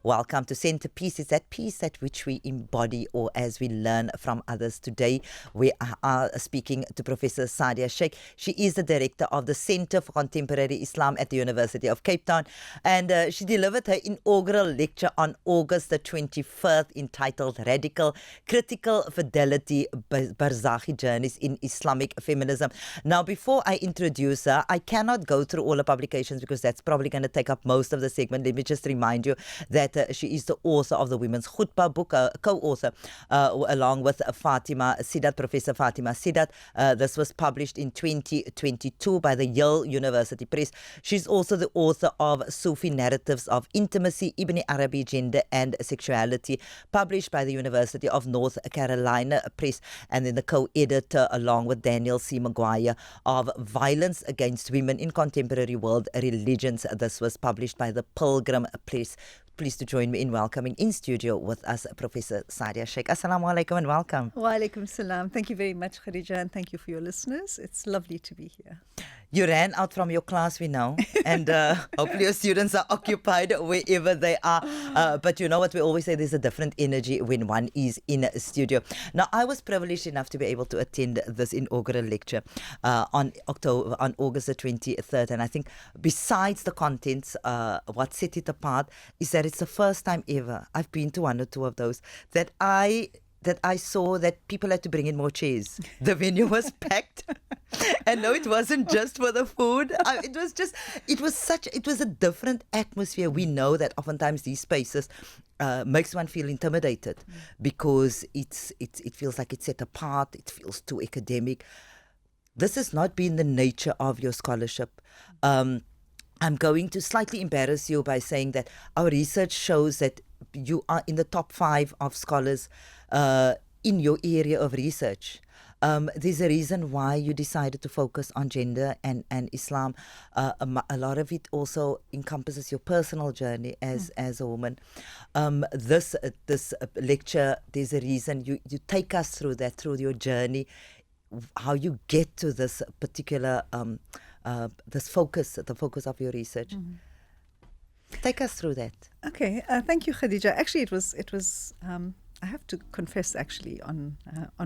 Welcome to Centerpiece. It's that piece that which we embody or as we learn from others. Today, we are speaking to Professor Sa'diyya Shaikh. She is the director of the Center for Contemporary Islam at the University of Cape Town. And she delivered her inaugural lecture on August the 21st entitled Radical Critical Fidelity, Barzakhi Journeys in Islamic Feminism. Now, before I introduce her, I cannot go through all the publications because that's probably going to take up most of the segment. Let me just remind you that she is the author of the Women's Khutbah book, co-author along with Fatima, Seedat, Professor Fatima Seedat. This was published in 2022 by the Yale University Press. She's also the author of Sufi Narratives of Intimacy, Ibn Arabi, Gender and Sexuality, published by the University of North Carolina Press, and then the co-editor along with Daniel C. Maguire of Violence Against Women in Contemporary World Religions. This was published by the Pilgrim Press. Pleased to join me in welcoming in studio with us Professor Sa'diyya Shaikh. Assalamu alaikum and welcome. Wa alaikum salam. Thank you very much, Khadija, and thank you for your listeners. It's lovely to be here. You ran out from your class, we know, and hopefully your students are occupied wherever they are. But you know what we always say, there's a different energy when one is in a studio. Now, I was privileged enough to be able to attend this inaugural lecture on August the 23rd. And I think besides the contents, what set it apart is that it's the first time ever, I've been to one or two of those, that I saw that people had to bring in more chairs. The venue was packed. And no, it wasn't just for the food. It was a different atmosphere. We know that oftentimes these spaces makes one feel intimidated because it feels like it's set apart. It feels too academic. This has not been the nature of your scholarship. I'm going to slightly embarrass you by saying that our research shows that you are in the top 5 of scholars in your area of research. There's a reason why you decided to focus on gender and Islam. A lot of it also encompasses your personal journey as a woman. This lecture, there's a reason you take us through that, through your journey, how you get to this particular this focus, the focus of your research. Mm-hmm. Take us through that. Okay, thank you, Khadija. Actually, it was. I have to confess, actually, on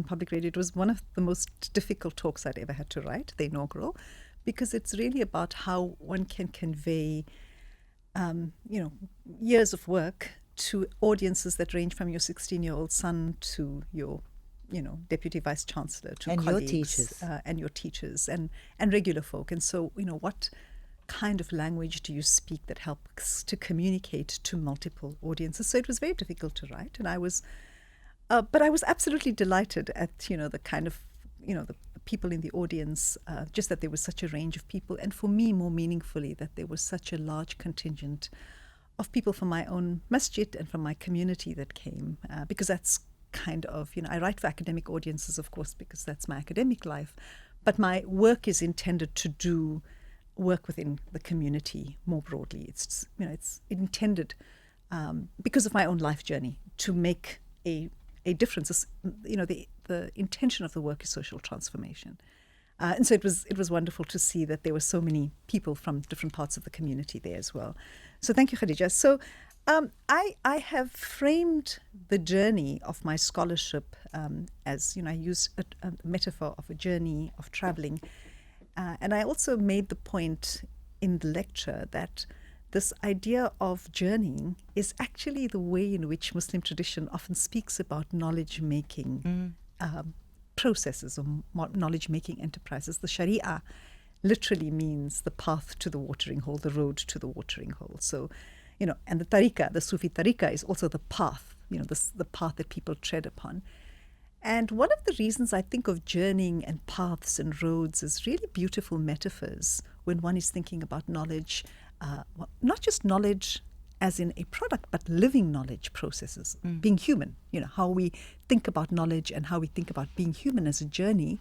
public radio, it was one of the most difficult talks I'd ever had to write, the inaugural, because it's really about how one can convey, years of work to audiences that range from your 16-year-old son to your, deputy vice chancellor, to and colleagues, your teachers, and regular folk. And so, what kind of language do you speak that helps to communicate to multiple audiences? So it was very difficult to write, and I was absolutely delighted at the kind of the people in the audience, just that there was such a range of people, and for me more meaningfully that there was such a large contingent of people from my own masjid and from my community that came, because that's kind of I write for academic audiences, of course, because that's my academic life, but my work is intended to do work within the community more broadly. It's intended because of my own life journey to make a difference. The intention of the work is social transformation, and so it was wonderful to see that there were so many people from different parts of the community there as well. So thank you, Khadija. So I have framed the journey of my scholarship as I use a metaphor of a journey of traveling. And I also made the point in the lecture that this idea of journeying is actually the way in which Muslim tradition often speaks about knowledge-making processes or knowledge-making enterprises. The Sharia literally means the path to the watering hole, the road to the watering hole. So, and the tariqah, the Sufi tariqah, is also the path, the path that people tread upon. And one of the reasons I think of journeying and paths and roads as really beautiful metaphors when one is thinking about knowledge, not just knowledge as in a product, but living knowledge processes, being human, how we think about knowledge and how we think about being human as a journey.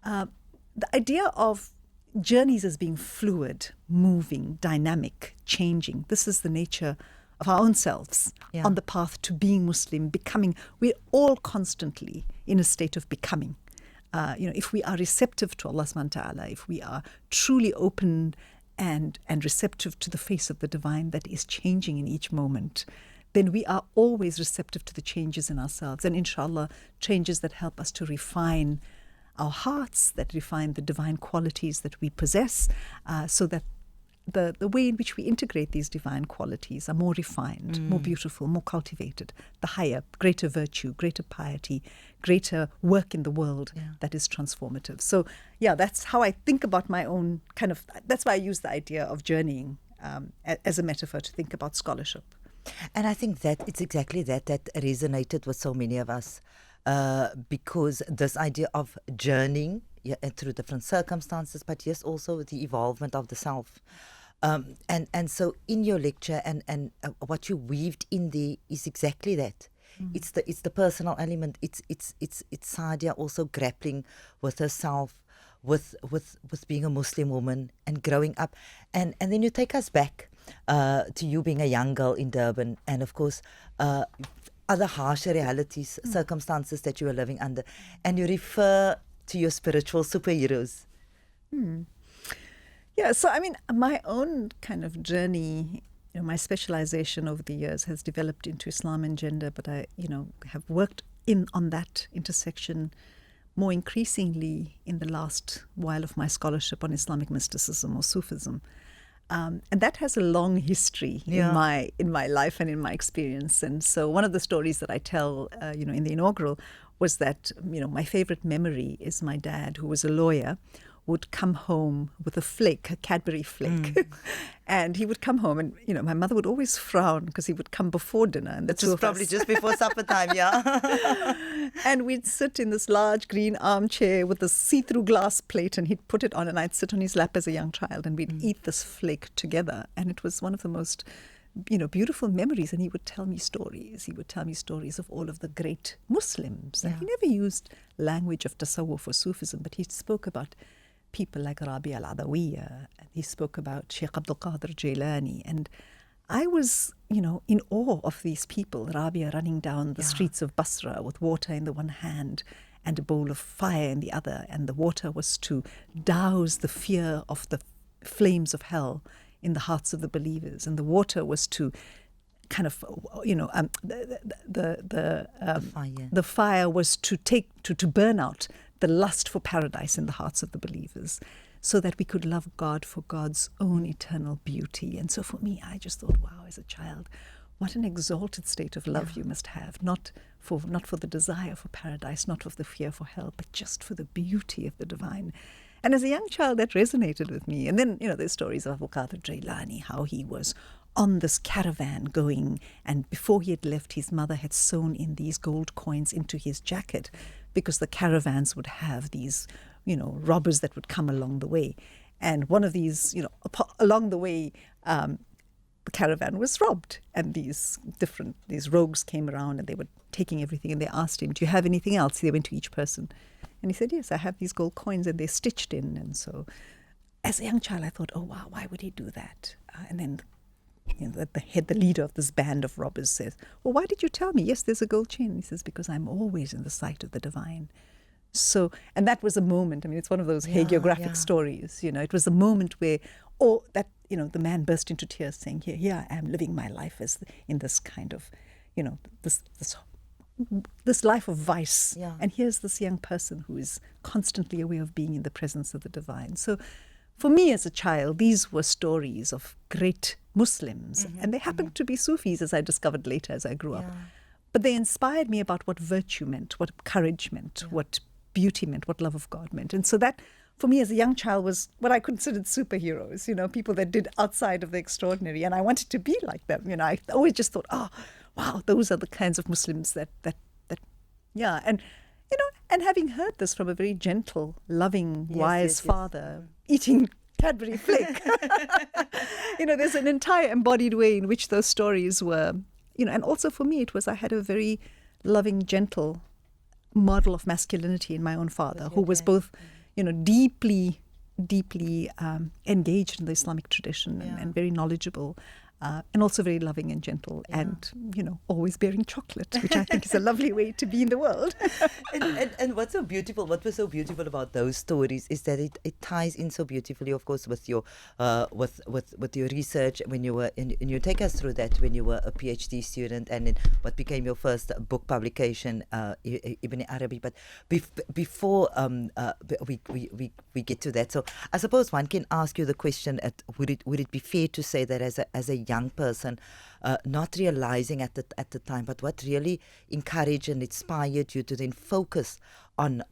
The idea of journeys as being fluid, moving, dynamic, changing. This is the nature of our own selves on the path to being Muslim, becoming. We're all constantly in a state of becoming. If we are receptive to Allah subhanahu wa ta'ala, if we are truly open and receptive to the face of the divine that is changing in each moment, then we are always receptive to the changes in ourselves. And inshallah, changes that help us to refine our hearts, that refine the divine qualities that we possess, so that the way in which we integrate these divine qualities are more refined, more beautiful, more cultivated, the higher, greater virtue, greater piety, greater work in the world that is transformative. So, yeah, that's how I think about my own that's why I use the idea of journeying as a metaphor to think about scholarship. And I think that it's exactly that resonated with so many of us, because this idea of journeying through different circumstances, but yes, also the evolvement of the self. And so in your lecture and what you weaved in there is exactly that. It's the personal element. It's Sa'diyya also grappling with herself, with being a Muslim woman and growing up, and then you take us back to you being a young girl in Durban, and of course other harsher realities, circumstances that you were living under, and you refer to your spiritual superheroes. Yeah, so I mean, my own kind of journey, my specialization over the years has developed into Islam and gender, but I, have worked on that intersection more increasingly in the last while of my scholarship on Islamic mysticism or Sufism. And that has a long history in my life and in my experience. And so one of the stories that I tell, in the Inaugural was that, my favorite memory is my dad, who was a lawyer, would come home with a Cadbury flake. And he would come home and, my mother would always frown because he would come before dinner. And This was probably just before supper time, And we'd sit in this large green armchair with this see-through glass plate, and he'd put it on and I'd sit on his lap as a young child, and we'd eat this flake together. And it was one of the most, beautiful memories. And he would tell me stories. He would tell me stories of all of the great Muslims. And he never used language of tasawwuf or Sufism, but he spoke about people like Arabi al-Adawiyya, and he spoke about Sheikh Abdul Qadir Jilani, and I was, in awe of these people. Rabia running down the streets of Basra with water in the one hand and a bowl of fire in the other, and the water was to douse the fear of the flames of hell in the hearts of the believers, and the water was to kind of, the fire was to burn out the lust for paradise in the hearts of the believers, so that we could love God for God's own eternal beauty. And so for me, I just thought, wow, as a child, what an exalted state of love you must have, not for the desire for paradise, not for the fear for hell, but just for the beauty of the divine. And as a young child, that resonated with me. And then, there's stories of Abdul Qadir Jilani, how he was on this caravan going, and before he had left, his mother had sewn in these gold coins into his jacket, because the caravans would have these, robbers that would come along the way. And one of these, along the way, the caravan was robbed, and these rogues came around, and they were taking everything, and they asked him, do you have anything else? They went to each person. And he said, yes, I have these gold coins, and they're stitched in. And so as a young child, I thought, oh, wow, why would he do that? And then the leader of this band of robbers says, well, why did you tell me? Yes, there's a gold chain. And he says, because I'm always in the sight of the divine. So, and that was a moment. I mean, it's one of those hagiographic stories. It was a moment where, the man burst into tears, saying, here I am living my life as in this kind of, this life of vice. Yeah. And here's this young person who is constantly aware of being in the presence of the divine. So for me as a child, these were stories of great Muslims, and they happened to be Sufis, as I discovered later as I grew up. But they inspired me about what virtue meant, what courage meant, what beauty meant, what love of God meant. And so that, for me as a young child, was what I considered superheroes, people that did outside of the extraordinary. And I wanted to be like them. I always just thought, oh, wow, those are the kinds of Muslims that. And having heard this from a very gentle, loving, wise father, eating Cadbury flake, there's an entire embodied way in which those stories were, and also for me it was, I had a very loving, gentle model of masculinity in my own father, who was both, deeply engaged in the Islamic tradition and very knowledgeable, and also very loving and gentle, and always bearing chocolate, which I think is a lovely way to be in the world. and what was so beautiful about those stories is that it ties in so beautifully, of course, with your with your research when you were and you take us through that when you were a PhD student, and in what became your first book publication, Ibn Arabi. But before we get to that, so I suppose one can ask you the question: would it be fair to say that as a young person, not realizing at the time, but what really encouraged and inspired you to then focus on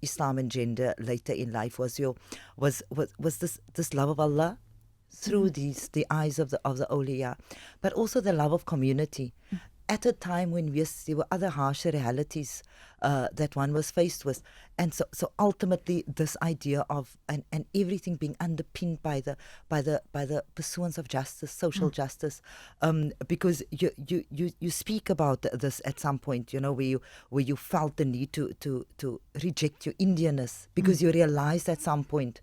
Islam and gender later in life was this love of Allah through the eyes of the awliya, but also the love of community. At a time when there were other harsher realities that one was faced with, and so ultimately this idea of and everything being underpinned by the pursuance of justice, social justice, because you speak about this at some point, where you felt the need to reject your Indianness because you realized at some point,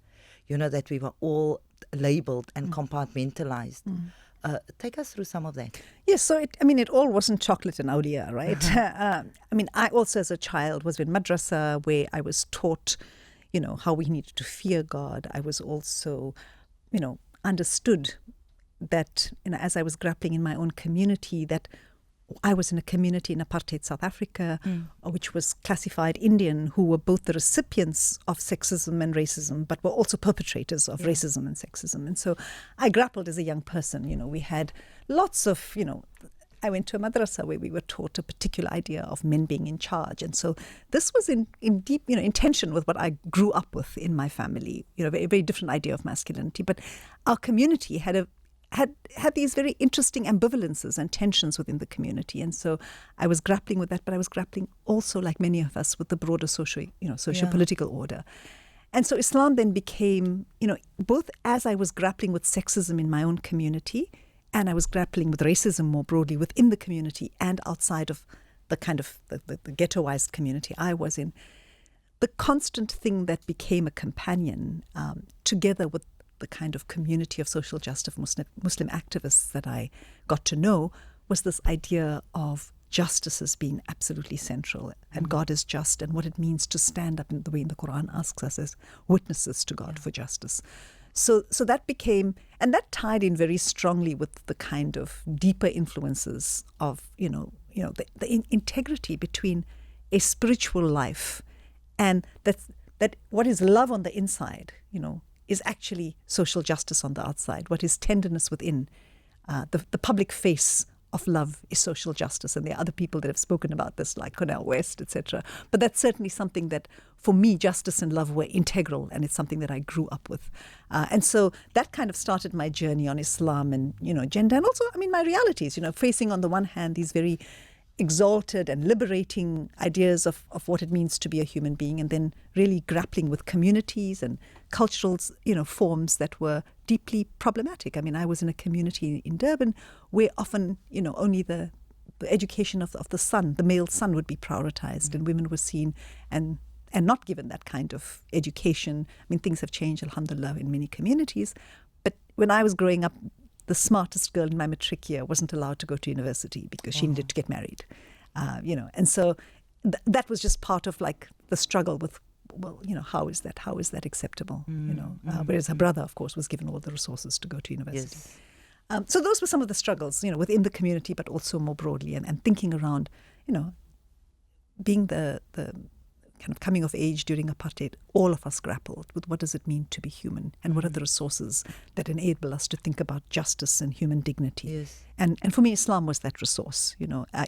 that we were all labeled and compartmentalized. Take us through some of that. Yes, so it all wasn't chocolate and awliya, right? I also as a child was in madrasa where I was taught, how we needed to fear God. I was also, understood that, as I was grappling in my own community, that I was in a community in apartheid South Africa, which was classified Indian, who were both the recipients of sexism and racism, but were also perpetrators of racism and sexism. And so I grappled as a young person. We had lots of, I went to a madrasa where we were taught a particular idea of men being in charge. And so this was in deep, in tension with what I grew up with in my family, a very, very different idea of masculinity. But our community had these very interesting ambivalences and tensions within the community. And so I was grappling with that, but I was grappling also, like many of us, with the broader socio-political order. And so Islam then became, both as I was grappling with sexism in my own community, and I was grappling with racism more broadly within the community and outside of the kind of the ghettoized community I was in, the constant thing that became a companion, together with the kind of community of social justice Muslim activists that I got to know, was this idea of justice as being absolutely central, and God is just, and what it means to stand up in the way the Quran asks us as witnesses to God for justice. So that became, and that tied in very strongly with the kind of deeper influences of the integrity between a spiritual life and that what is love on the inside, is actually social justice on the outside. What is tenderness within, the public face of love is social justice. And there are other people that have spoken about this, like Cornel West, etc. But that's certainly something that, for me, justice and love were integral, and it's something that I grew up with. And so that kind of started my journey on Islam and, gender, and also, my realities, facing on the one hand these very exalted and liberating ideas of what it means to be a human being, and then really grappling with communities and cultural, forms that were deeply problematic. I was in a community in Durban where often, only the education of the son, the male son, would be prioritized, and women were seen and not given that kind of education. Things have changed, alhamdulillah, in many communities. But when I was growing up, the smartest girl in my matric year wasn't allowed to go to university because she needed to get married, and so that was just part of like the struggle with, how is that acceptable, whereas her brother, of course, was given all the resources to go to university. Yes. So those were some of the struggles, within the community, but also more broadly, and thinking around, being the kind of coming of age during apartheid. All of us grappled with what does it mean to be human, and what are the resources that enable us to think about justice and human dignity. Yes. And for me, Islam was that resource,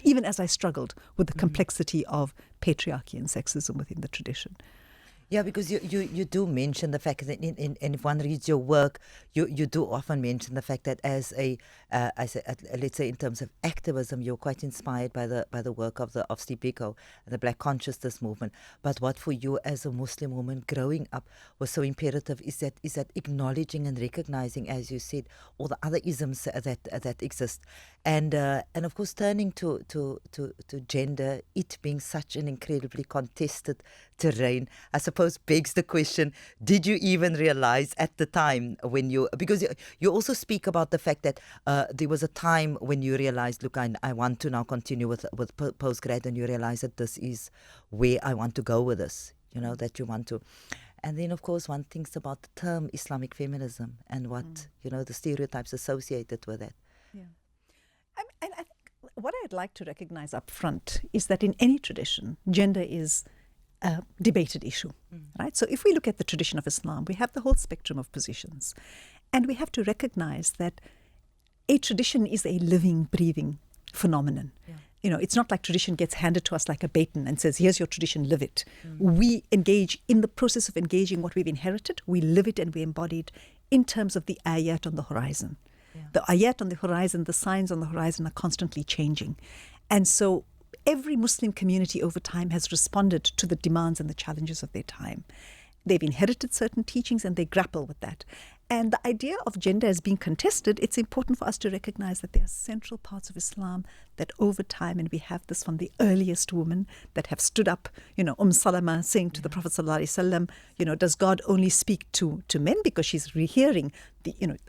even as I struggled with the complexity of patriarchy and sexism within the tradition. Yeah, because you do mention the fact that and if one reads your work, you do often mention the fact that as let's say in terms of activism, you're quite inspired by the work of Steve Biko and the Black Consciousness movement. But what for you as a Muslim woman growing up was so imperative is that acknowledging and recognizing, as you said, all the other isms that exist, And of course, turning to gender, it being such an incredibly contested terrain, I suppose begs the question: did you even realize at the time when because you also speak about the fact that there was a time when you realized, look, I want to now continue with postgrad, and you realize that this is where I want to go with this. That you want to. And then, of course, one thinks about the term Islamic feminism and what, the stereotypes associated with that. Yeah. And I think what I'd like to recognize up front is that in any tradition, gender is a debated issue, right? So if we look at the tradition of Islam, we have the whole spectrum of positions. And we have to recognize that a tradition is a living, breathing phenomenon. Yeah. It's not like tradition gets handed to us like a baton and says, here's your tradition, live it. We engage in the process of engaging what we've inherited. We live it and we embody it in terms of the ayat on the horizon. Yeah. The ayat on the horizon, the signs on the horizon are constantly changing. And so every Muslim community over time has responded to the demands and the challenges of their time. They've inherited certain teachings and they grapple with that. And the idea of gender as being contested, it's important for us to recognize that there are central parts of Islam that over time, and we have this from the earliest women that have stood up, Salama saying to the Prophet ﷺ, does God only speak to men? Because she's rehearing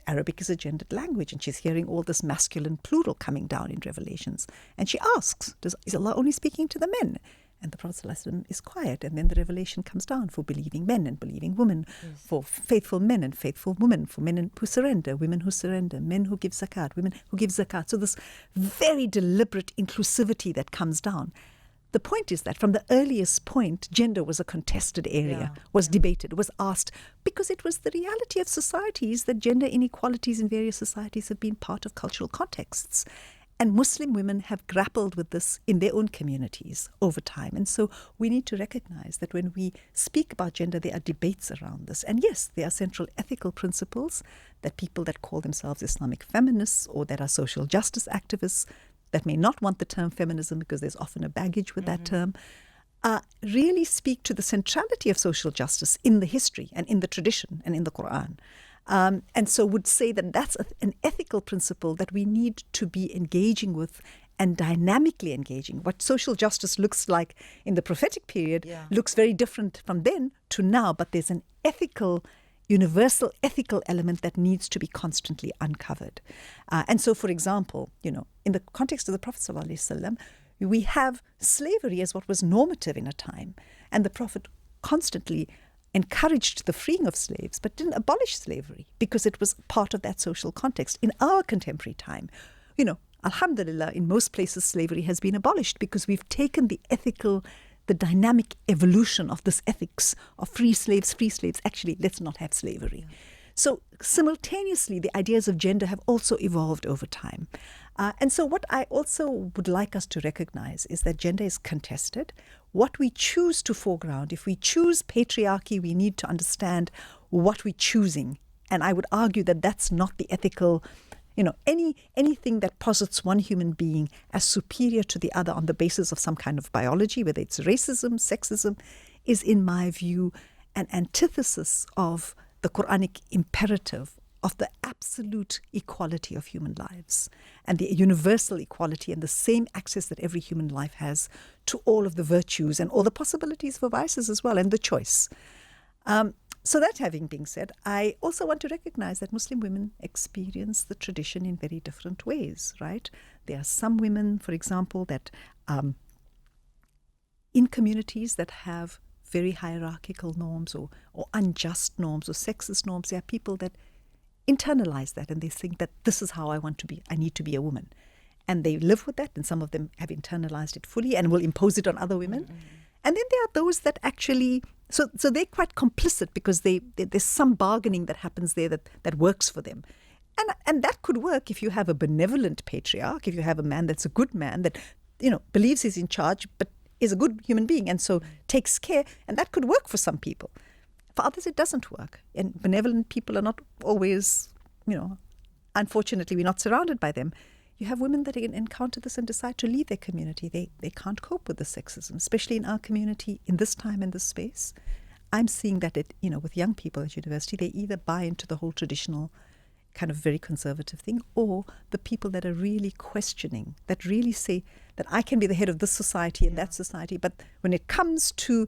Arabic is a gendered language, and she's hearing all this masculine plural coming down in Revelations. And she asks, is Allah only speaking to the men? And the Prophet ﷺ is quiet. And then the revelation comes down for believing men and believing women, for faithful men and faithful women, for men who surrender, women who surrender, men who give zakat, women who give zakat. So this very deliberate inclusivity that comes down. The point is that from the earliest point, gender was a contested area, was debated, was asked, because it was the reality of societies that gender inequalities in various societies have been part of cultural contexts. And Muslim women have grappled with this in their own communities over time. And so we need to recognize that when we speak about gender, there are debates around this. And yes, there are central ethical principles that people that call themselves Islamic feminists or that are social justice activists that may not want the term feminism because there's often a baggage with that term, really speak to the centrality of social justice in the history and in the tradition and in the Quran. And so would say that that's an ethical principle that we need to be engaging with and dynamically engaging. What social justice looks like in the prophetic period looks very different from then to now, but there's an universal ethical element that needs to be constantly uncovered. And so, for example, in the context of the Prophet ﷺ, we have slavery as what was normative in a time. And the Prophet constantly encouraged the freeing of slaves, but didn't abolish slavery because it was part of that social context. In our contemporary time, alhamdulillah, in most places slavery has been abolished because we've taken the dynamic evolution of this ethics of free slaves, actually, let's not have slavery. Yeah. So simultaneously, the ideas of gender have also evolved over time. And so what I also would like us to recognize is that gender is contested. What we choose to foreground, if we choose patriarchy, we need to understand what we're choosing. And I would argue that that's not the ethical, anything that posits one human being as superior to the other on the basis of some kind of biology, whether it's racism, sexism, is in my view an antithesis of the Quranic imperative of the absolute equality of human lives and the universal equality and the same access that every human life has to all of the virtues and all the possibilities for vices as well, and the choice. So that having been said, I also want to recognize that Muslim women experience the tradition in very different ways, right? There are some women, for example, that in communities that have very hierarchical norms or unjust norms or sexist norms, there are people that internalize that and they think that this is how I need to be a woman. And they live with that, and some of them have internalized it fully and will impose it on other women. Mm-hmm. And then there are those that actually, so they're quite complicit because there's some bargaining that happens there that works for them. And that could work if you have a benevolent patriarch, if you have a man that's a good man that, believes he's in charge, but is a good human being and so takes care, and that could work for some people. For others, it doesn't work. And benevolent people are not always, unfortunately, we're not surrounded by them. You have women that encounter this and decide to leave their community. They can't cope with the sexism, especially in our community, in this time, in this space. I'm seeing that with young people at university, they either buy into the whole traditional kind of very conservative thing, or the people that are really questioning, that really say that I can be the head of this society and that society, but when it comes to,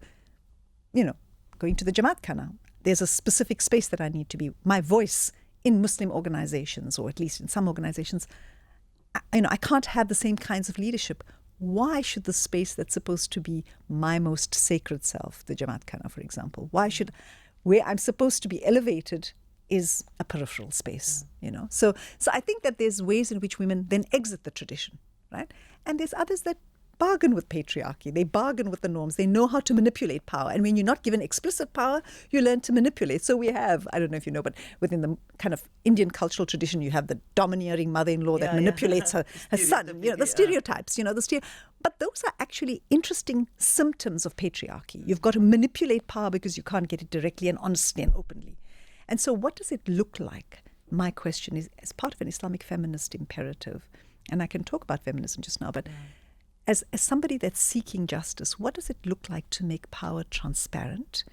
going to the Jamaat Khana, there's a specific space that I need to be. My voice in Muslim organizations, or at least in some organizations, I can't have the same kinds of leadership. Why should the space that's supposed to be my most sacred self, the Jamaat Khana, for example, where I'm supposed to be elevated is a peripheral space, So I think that there's ways in which women then exit the tradition, right? And there's others that bargain with patriarchy. They bargain with the norms. They know how to manipulate power. And when you're not given explicit power, you learn to manipulate. So we have, I don't know if you know, but within the kind of Indian cultural tradition, you have the domineering mother-in-law that manipulates her son, the stereotypes, but those are actually interesting symptoms of patriarchy. You've got to manipulate power because you can't get it directly and honestly and openly. And so what does it look like? My question is, as part of an Islamic feminist imperative, and I can talk about feminism just now, but as somebody that's seeking justice, what does it look like to make power transparent,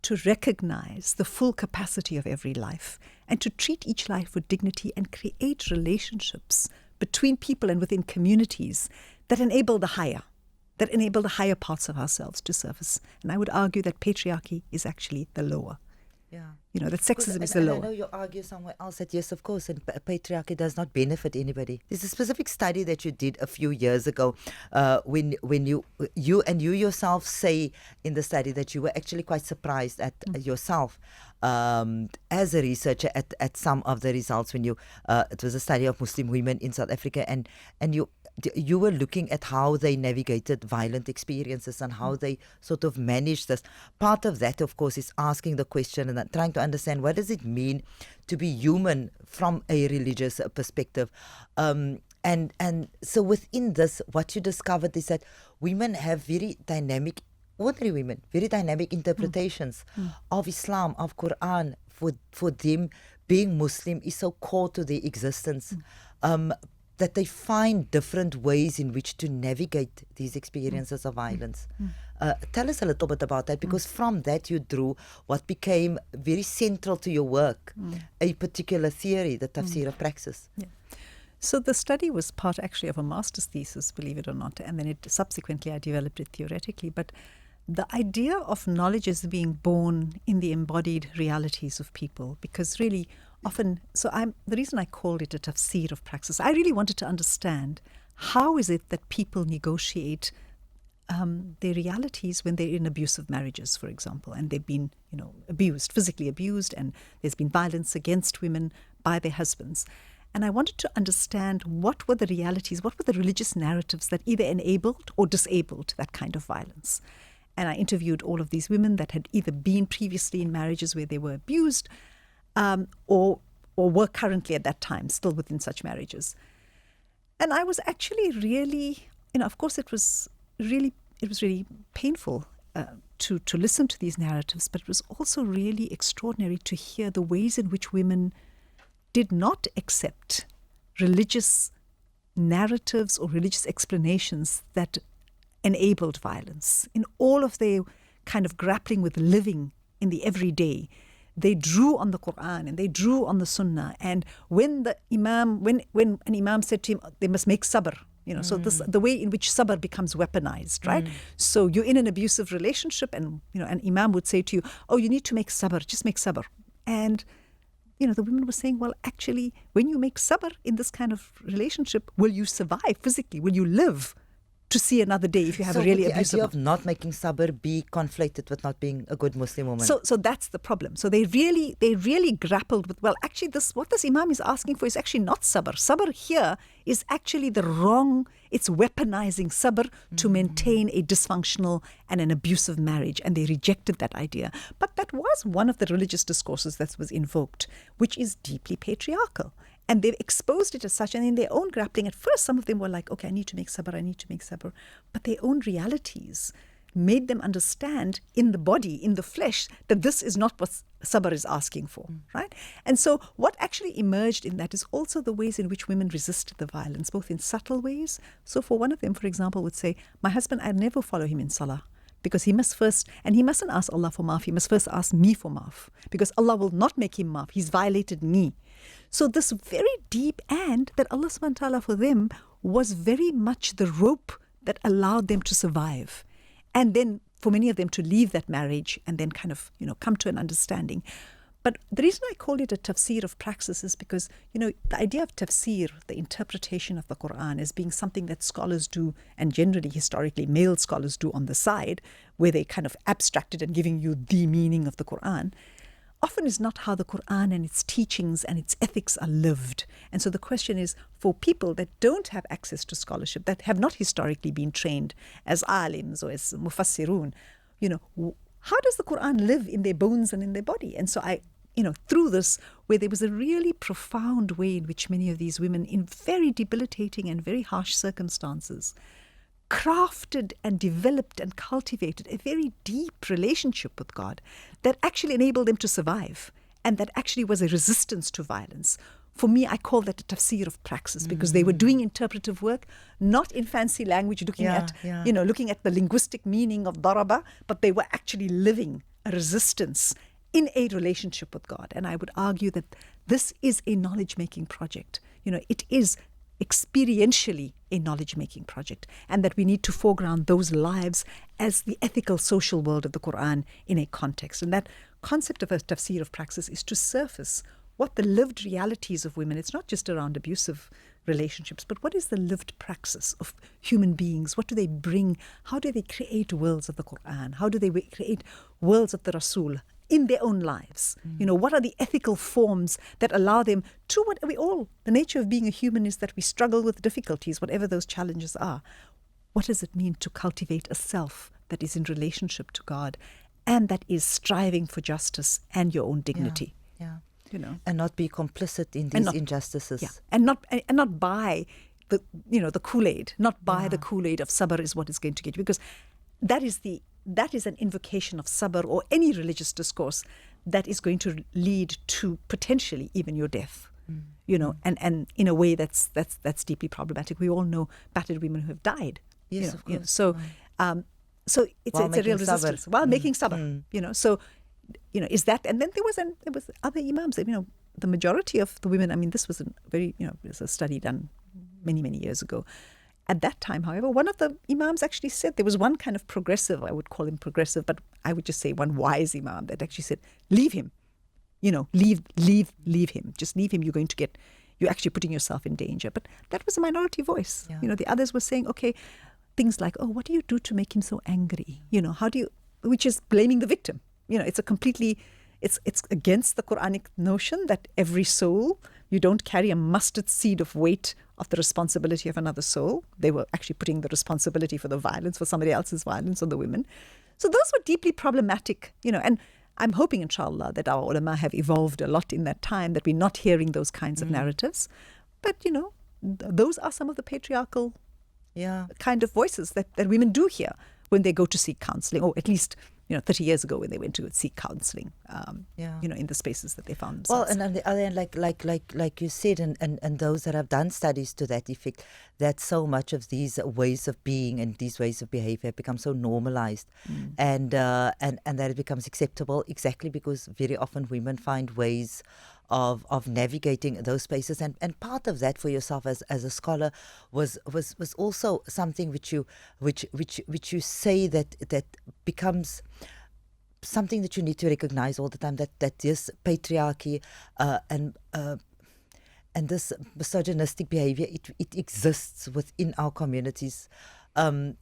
to recognize the full capacity of every life, and to treat each life with dignity and create relationships between people and within communities that enable the higher parts of ourselves to surface? And I would argue that patriarchy is actually the lower. Yeah. That sexism is the lower. I know you argue somewhere else that yes, of course, and patriarchy does not benefit anybody. There's a specific study that you did a few years ago when you yourself say in the study that you were actually quite surprised at yourself as a researcher at some of the results when it was a study of Muslim women in South Africa, and you were looking at how they navigated violent experiences and how they sort of managed this. Part of that, of course, is asking the question and trying to understand what does it mean to be human from a religious perspective. And so within this, what you discovered is that women have ordinary women, very dynamic interpretations of Islam, of Quran. For them, being Muslim is so core to their existence. That they find different ways in which to navigate these experiences of violence. Tell us a little bit about that, because from that you drew what became very central to your work, a particular theory, the tafsir of praxis. Yeah. So the study was part actually of a master's thesis, believe it or not, and then subsequently I developed it theoretically. But the idea of knowledge is being born in the embodied realities of people, because really often, the reason I called it a tafsir of praxis, I really wanted to understand how is it that people negotiate their realities when they're in abusive marriages, for example, and they've been, abused, physically abused, and there's been violence against women by their husbands. And I wanted to understand what were the realities, what were the religious narratives that either enabled or disabled that kind of violence. And I interviewed all of these women that had either been previously in marriages where they were abused, or were currently at that time still within such marriages. And I was actually really, of course it was really painful to listen to these narratives, but it was also really extraordinary to hear the ways in which women did not accept religious narratives or religious explanations that enabled violence. In all of their kind of grappling with living in the everyday, they drew on the Quran and they drew on the Sunnah. And when an imam said to him, they must make sabr, so the way in which sabr becomes weaponized, right? So you're in an abusive relationship, and an imam would say to you, oh, you need to make sabr, just make sabr. And the women were saying, well, actually, when you make sabr in this kind of relationship, will you survive physically? Will you live to see another day if you have a really abusive... So the idea of not making sabr be conflated with not being a good Muslim woman. So that's the problem. So they really grappled with, well, actually what this imam is asking for is actually not sabr. Sabr here is actually the wrong, it's weaponizing sabr to maintain a dysfunctional and an abusive marriage. And they rejected that idea. But that was one of the religious discourses that was invoked, which is deeply patriarchal. And they've exposed it as such. And in their own grappling, at first, some of them were like, okay, I need to make sabr. But their own realities made them understand in the body, in the flesh, that this is not what sabr is asking for, right? And so what actually emerged in that is also the ways in which women resisted the violence, both in subtle ways. So for one of them, for example, would say, my husband, I'd never follow him in salah, because he mustn't ask Allah for maaf, he must first ask me for maaf, because Allah will not make him maaf, he's violated me. So this very deep, and that Allah subhanahu wa ta'ala for them was very much the rope that allowed them to survive. And then for many of them to leave that marriage and then kind of, come to an understanding. But the reason I call it a tafsir of praxis is because, the idea of tafsir, the interpretation of the Quran, as being something that scholars do, and generally historically male scholars do on the side, where they kind of abstract it and giving you the meaning of the Quran, often is not how the Quran and its teachings and its ethics are lived. And so the question is, for people that don't have access to scholarship, that have not historically been trained as alims or as mufassirun, how does the Quran live in their bones and in their body? And so I, through this, where there was a really profound way in which many of these women, in very debilitating and very harsh circumstances, crafted and developed and cultivated a very deep relationship with God that actually enabled them to survive, and that actually was a resistance to violence. For me, I call that a tafsir of praxis, because they were doing interpretive work, not in fancy language, looking at the linguistic meaning of daraba, but they were actually living a resistance in a relationship with God. And I would argue that this is a knowledge-making project. It is experientially a knowledge-making project, and that we need to foreground those lives as the ethical social world of the Quran in a context. And that concept of a tafsir of praxis is to surface what the lived realities of women, it's not just around abusive relationships, but what is the lived praxis of human beings? What do they bring? How do they create worlds of the Quran? How do they create worlds of the Rasul in their own lives? What are the ethical forms that allow them to what we all, the nature of being a human is that we struggle with difficulties, whatever those challenges are. What does it mean to cultivate a self that is in relationship to God and that is striving for justice and your own dignity? Yeah. And not be complicit in these injustices. Yeah. And not buy the Kool-Aid, not buy the Kool-Aid of sabr is what is going to get you, because that is an invocation of sabr or any religious discourse that is going to lead to potentially even your death. And in a way that's deeply problematic. We all know battered women who have died. Yes, of course. So it's a real resistance while making sabr. So is that, and then there was other imams. The majority of the women. I mean, this was there's a study done many years ago. At that time, however, one of the imams actually said there was one kind of progressive. I would call him progressive, but I would just say one wise imam that actually said, "Leave him, leave him. Just leave him. You're actually putting yourself in danger." But that was a minority voice. Yeah. The others were saying, okay, things like, "Oh, what do you do to make him so angry? How do you?" Which is blaming the victim. It's against the Quranic notion that every soul, you don't carry a mustard seed of weight of the responsibility of another soul. They were actually putting the responsibility for the violence, for somebody else's violence on the women. So those were deeply problematic, and I'm hoping, inshallah, that our ulama have evolved a lot in that time, that we're not hearing those kinds of narratives. But, those are some of the patriarchal kind of voices that women do hear when they go to seek counseling, or at least 30 years ago when they went to seek counseling, in the spaces that they found themselves. Well, and on the other hand, like you said, and those that have done studies to that effect, that so much of these ways of being and these ways of behavior have become so normalized, and that it becomes acceptable exactly because very often women find ways of navigating those spaces, and part of that for yourself as a scholar was also something which you say that becomes something that you need to recognize all the time, that this patriarchy and this misogynistic behavior, it exists within our communities. And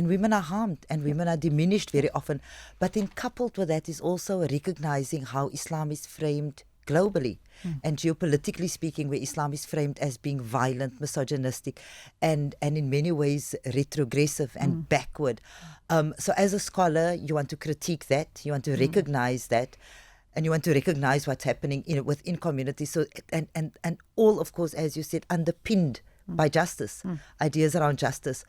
women are harmed and women are diminished very often. But then coupled with that is also recognizing how Islam is framed globally and geopolitically speaking, where Islam is framed as being violent, misogynistic, and in many ways retrogressive and backward. So as a scholar, you want to critique that, you want to recognize that, and you want to recognize what's happening within communities. So and all, of course, as you said, underpinned by justice, ideas around justice.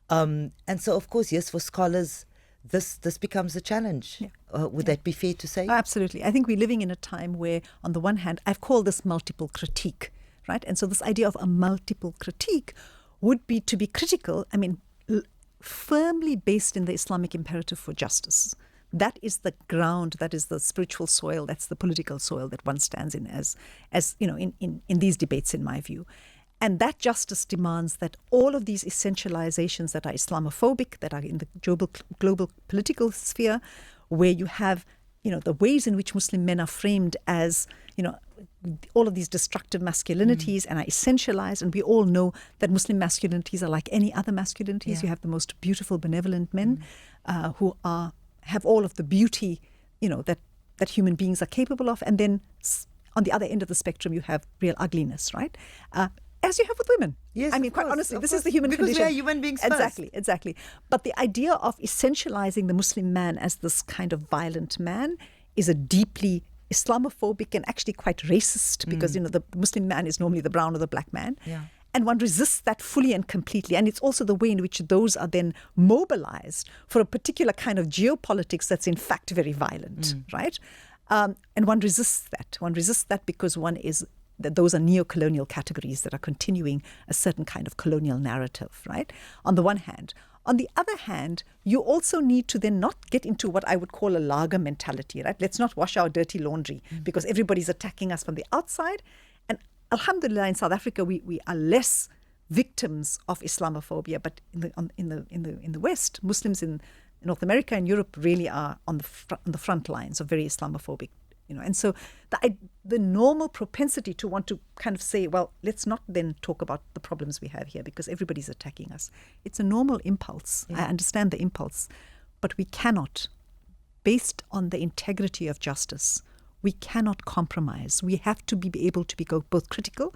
And so, of course, yes, for scholars, this becomes a challenge. Would that be fair to say? Absolutely. I think we're living in a time where, on the one hand, I've called this multiple critique, right? And so this idea of a multiple critique would be to be critical, firmly based in the Islamic imperative for justice. that is the ground, that is the spiritual soil, that's the political soil that one stands in as in these debates, in my view. And that justice demands that all of these essentializations that are Islamophobic, that are in the global political sphere, where you have, the ways in which Muslim men are framed as, all of these destructive masculinities and are essentialized. And we all know that Muslim masculinities are like any other masculinities. Yeah. You have the most beautiful, benevolent men who have all of the beauty, that human beings are capable of. And then on the other end of the spectrum, you have real ugliness, right? As you have with women. Yes, I mean, quite honestly, this is the human condition. Because we are human beings first. Exactly. But the idea of essentializing the Muslim man as this kind of violent man is a deeply Islamophobic and actually quite racist, because, the Muslim man is normally the brown or the black man. Yeah. And one resists that fully and completely. And it's also the way in which those are then mobilized for a particular kind of geopolitics that's in fact very violent, right? And one resists that. One resists that because that those are neo-colonial categories that are continuing a certain kind of colonial narrative, right? On the one hand. On the other hand, you also need to then not get into what I would call a lager mentality, right? Let's not wash our dirty laundry because everybody's attacking us from the outside. And alhamdulillah, in South Africa, we are less victims of Islamophobia, but in the West, Muslims in North America and Europe really are on the front lines of very Islamophobic. And so the normal propensity to want to kind of say, well, let's not then talk about the problems we have here because everybody's attacking us. It's a normal impulse. Yeah. I understand the impulse. But we cannot, based on the integrity of justice, we cannot compromise. We have to be able to be both critical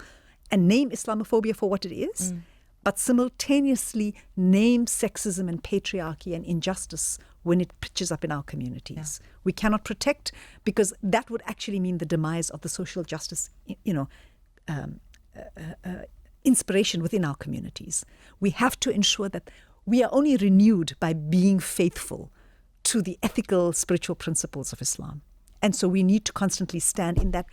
and name Islamophobia for what it is, but simultaneously name sexism and patriarchy and injustice when it pitches up in our communities. Yeah. We cannot protect, because that would actually mean the demise of the social justice, inspiration within our communities. We have to ensure that we are only renewed by being faithful to the ethical, spiritual principles of Islam. And so we need to constantly stand in that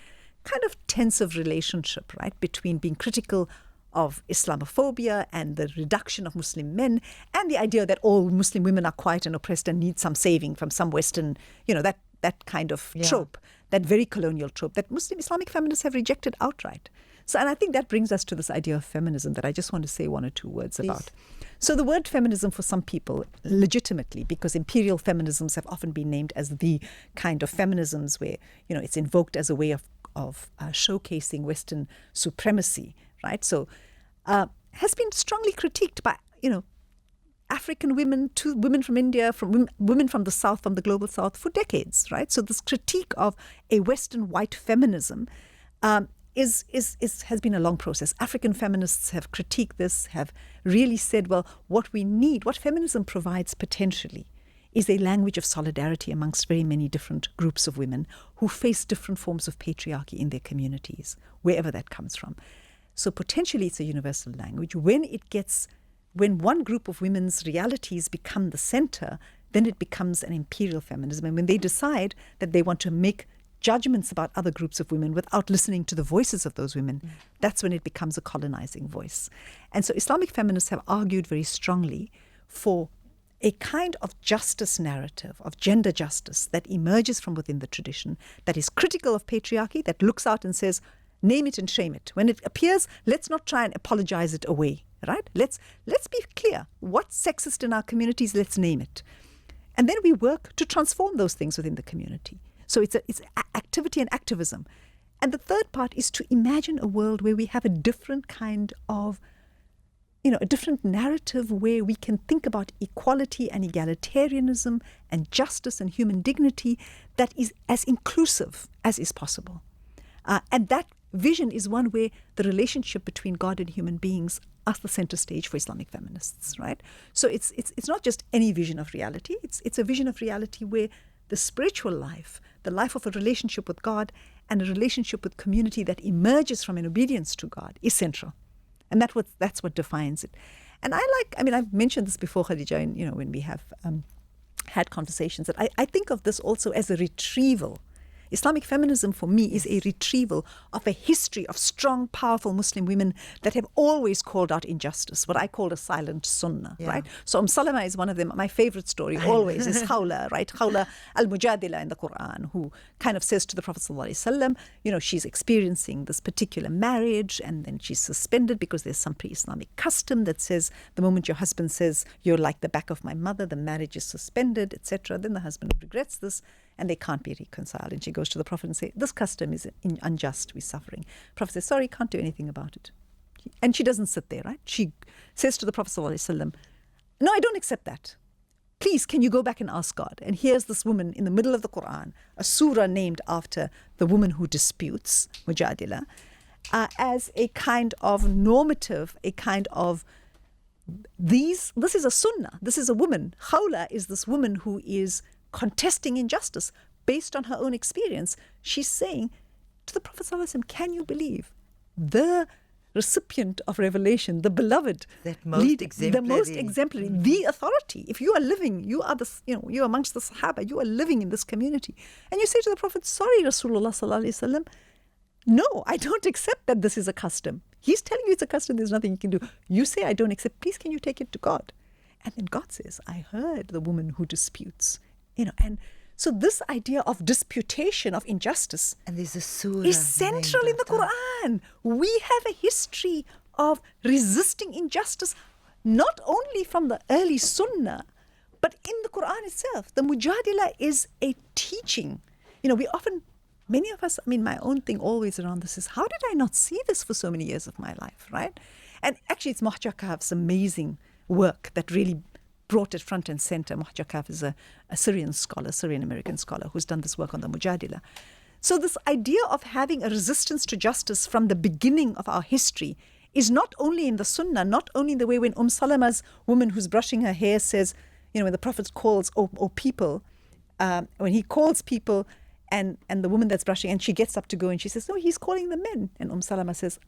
kind of tensive relationship, right, between being critical of Islamophobia and the reduction of Muslim men and the idea that all Muslim women are quiet and oppressed and need some saving from some Western, that kind of trope, that very colonial trope that Muslim Islamic feminists have rejected outright. So, and I think that brings us to this idea of feminism that I just want to say one or two words about. So the word feminism for some people, legitimately, because imperial feminisms have often been named as the kind of feminisms where, it's invoked as a way of showcasing Western supremacy, right? So has been strongly critiqued by, African women to women from India, from women from the South, from the global South for decades, right? So this critique of a Western white feminism has been a long process. African feminists have critiqued this, have really said, well, what feminism provides potentially is a language of solidarity amongst very many different groups of women who face different forms of patriarchy in their communities, wherever that comes from. So potentially it's a universal language. When one group of women's realities become the center, then it becomes an imperial feminism. And when they decide that they want to make judgments about other groups of women without listening to the voices of those women, that's when it becomes a colonizing voice. And so Islamic feminists have argued very strongly for a kind of justice narrative, of gender justice that emerges from within the tradition, that is critical of patriarchy, that looks out and says, name it and shame it. When it appears, let's not try and apologize it away, right? Let's be clear. What's sexist in our communities, let's name it. And then we work to transform those things within the community. So it's activity and activism. And the third part is to imagine a world where we have a different kind of, a different narrative where we can think about equality and egalitarianism and justice and human dignity that is as inclusive as is possible. And that vision is one where the relationship between God and human beings are the center stage for Islamic feminists, right? So it's not just any vision of reality. It's a vision of reality where the spiritual life, the life of a relationship with God and a relationship with community that emerges from an obedience to God is central. And that's what defines it. And I've mentioned this before, Khadija, when we have had conversations, that I think of this also as a retrieval. Islamic feminism for me is a retrieval of a history of strong, powerful Muslim women that have always called out injustice, what I call a silent sunnah, right? So Salama is one of them. My favorite story always is Khawla, right? Khawla al-Mujadila in the Quran, who kind of says to the Prophet ﷺ, she's experiencing this particular marriage and then she's suspended because there's some pre-Islamic custom that says the moment your husband says, you're like the back of my mother, the marriage is suspended, etc. Then the husband regrets this and they can't be reconciled. And she goes to the Prophet and says, this custom is unjust, we're suffering. Prophet says, sorry, can't do anything about it. And she doesn't sit there, right? She says to the Prophet ﷺ, no, I don't accept that. Please, can you go back and ask God? And here's this woman in the middle of the Quran, a surah named after the woman who disputes, Mujadila, as a kind of normative, a kind of this is a sunnah. This is a woman. Khawla is this woman who is contesting injustice based on her own experience. She's saying to the Prophet ﷺ, can you believe the recipient of revelation, the beloved, the most exemplary, the authority. If you are living, you are you're amongst the Sahaba, you are living in this community. And you say to the Prophet, sorry, Rasulullah sallallahu alaihi wasallam, no, I don't accept that this is a custom. He's telling you it's a custom, there's nothing you can do. You say, I don't accept, please can you take it to God? And then God says, I heard the woman who disputes. And so this idea of disputation of injustice and there's a surah is central in the Quran. We have a history of resisting injustice, not only from the early Sunnah, but in the Quran itself. The Mujadila is a teaching. We often, many of us, my own thing always around this is, how did I not see this for so many years of my life, right? And actually it's Muhajir Kahf's amazing work that really brought it front and center. Muhajir Kahf is a Syrian scholar, Syrian-American scholar, who's done this work on the Mujadila. So this idea of having a resistance to justice from the beginning of our history is not only in the Sunnah, not only in the way when Salama's woman who's brushing her hair says, when the Prophet calls, oh people, when he calls people and the woman that's brushing, and she gets up to go and she says, no, he's calling the men. And Salama says,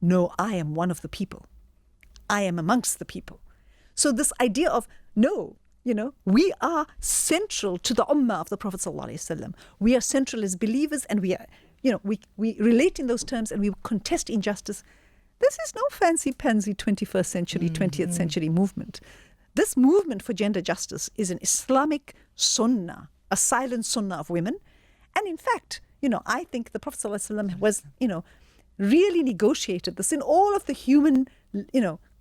no, I am one of the people. I am amongst the people. So this idea of, no, we are central to the ummah of the Prophet ﷺ. We are central as believers and we are, we relate in those terms and we contest injustice. This is no fancy-pansy 21st century, 20th century movement. This movement for gender justice is an Islamic sunnah, a silent sunnah of women. And in fact, I think the Prophet ﷺ was, really negotiated this in all of the human,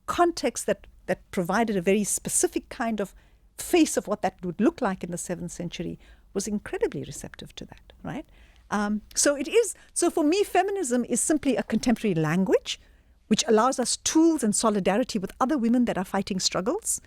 context that provided a very specific kind of face of what that would look like in the 7th century, was incredibly receptive to that, right? So for me, feminism is simply a contemporary language which allows us tools and solidarity with other women that are fighting struggles.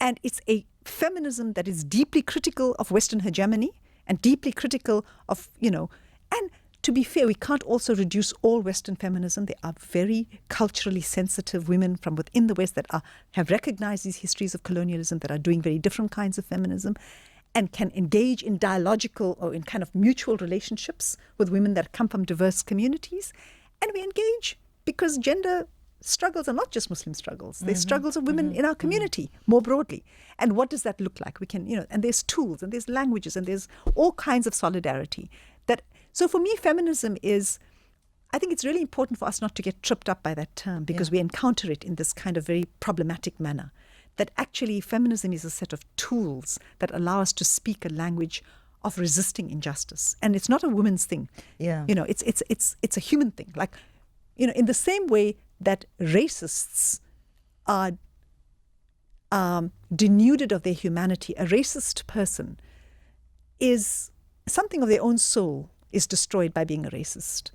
And it's a feminism that is deeply critical of Western hegemony and deeply critical of, and to be fair, we can't also reduce all Western feminism. There are very culturally sensitive women from within the West that have recognized these histories of colonialism, that are doing very different kinds of feminism and can engage in dialogical or in kind of mutual relationships with women that come from diverse communities. And we engage because gender struggles are not just Muslim struggles. They're struggles of women in our community more broadly. And what does that look like? We can, and there's tools and there's languages and there's all kinds of solidarity. So for me, feminism is, I think it's really important for us not to get tripped up by that term because we encounter it in this kind of very problematic manner. That actually feminism is a set of tools that allow us to speak a language of resisting injustice. And it's not a woman's thing. Yeah. It's a human thing. Like, in the same way that racists are denuded of their humanity, a racist person is something of their own soul is destroyed by being a racist.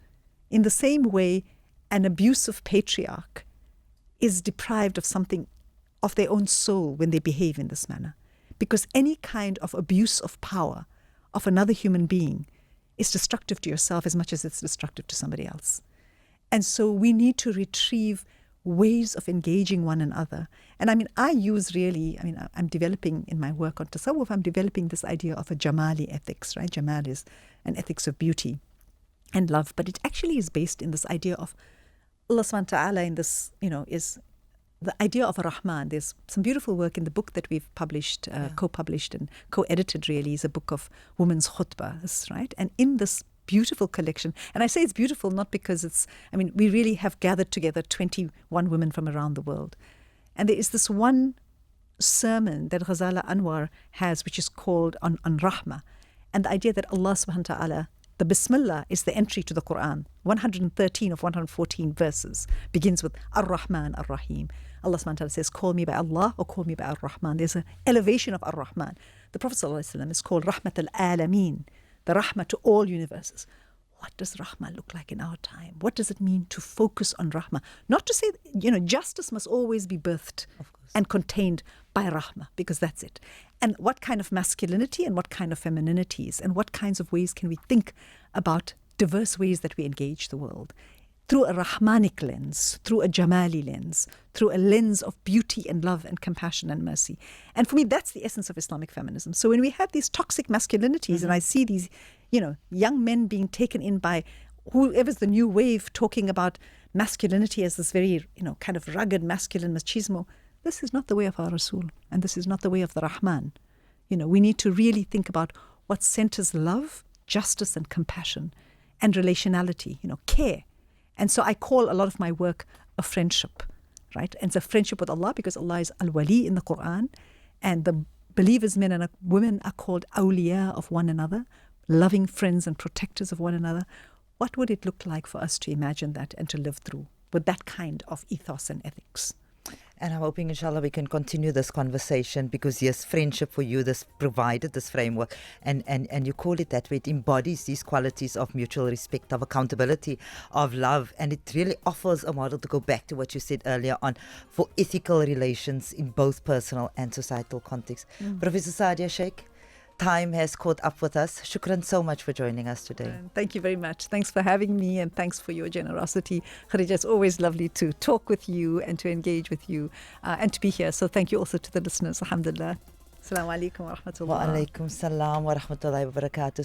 In the same way, an abusive patriarch is deprived of something of their own soul when they behave in this manner. Because any kind of abuse of power of another human being is destructive to yourself as much as it's destructive to somebody else. And so we need to retrieve ways of engaging one another. And I'm developing in my work on tasawwuf, I'm developing this idea of a jamali ethics, right? Jamal is an ethics of beauty and love, but it actually is based in this idea of Allah subhanahu wa ta'ala in this, is the idea of a Rahman. There's some beautiful work in the book that we've published, co-published and co-edited, really, is a book of women's khutbahs, right? And in this beautiful collection, and I say it's beautiful not because we really have gathered together 21 women from around the world. And there is this one sermon that Ghazala Anwar has, which is called on Rahmah, and the idea that Allah subhanahu wa ta'ala, the Bismillah is the entry to the Quran. 113 of 114 verses begins with Ar-Rahman, Ar-Rahim. Allah subhanahu wa ta'ala says, call me by Allah or call me by Ar-Rahman. There's an elevation of Ar-Rahman. The Prophet ﷺ is called Rahmat al-Alameen, the Rahmah to all universes. What does Rahmah look like in our time? What does it mean to focus on Rahmah? Not to say, justice must always be birthed and contained by Rahmah, because that's it. And what kind of masculinity and what kind of femininities and what kinds of ways can we think about diverse ways that we engage the world? Through a Rahmanic lens, through a Jamali lens, through a lens of beauty and love and compassion and mercy. And for me, that's the essence of Islamic feminism. So when we have these toxic masculinities and I see these, young men being taken in by whoever's the new wave talking about masculinity as this very, kind of rugged masculine machismo, this is not the way of our Rasul, and this is not the way of the Rahman. We need to really think about what centers love, justice and compassion and relationality, care. And so I call a lot of my work a friendship, right? And it's a friendship with Allah because Allah is Al-Wali in the Quran, and the believers, men and women, are called awliya of one another, loving friends and protectors of one another. What would it look like for us to imagine that and to live through with that kind of ethos and ethics? And I'm hoping, inshallah, we can continue this conversation because, yes, friendship for you, this provided this framework, and you call it that way. It embodies these qualities of mutual respect, of accountability, of love, and it really offers a model to go back to what you said earlier on for ethical relations in both personal and societal contexts. Professor Sa'diyya Shaikh, time has caught up with us. Shukran so much for joining us today. Thank you very much. Thanks for having me and thanks for your generosity. Khadija, it's always lovely to talk with you and to engage with you and to be here. So thank you also to the listeners. Alhamdulillah. Assalamu alaikum wa rahmatullah. Wa alaikum salam wa rahmatullahi wa barakatuh.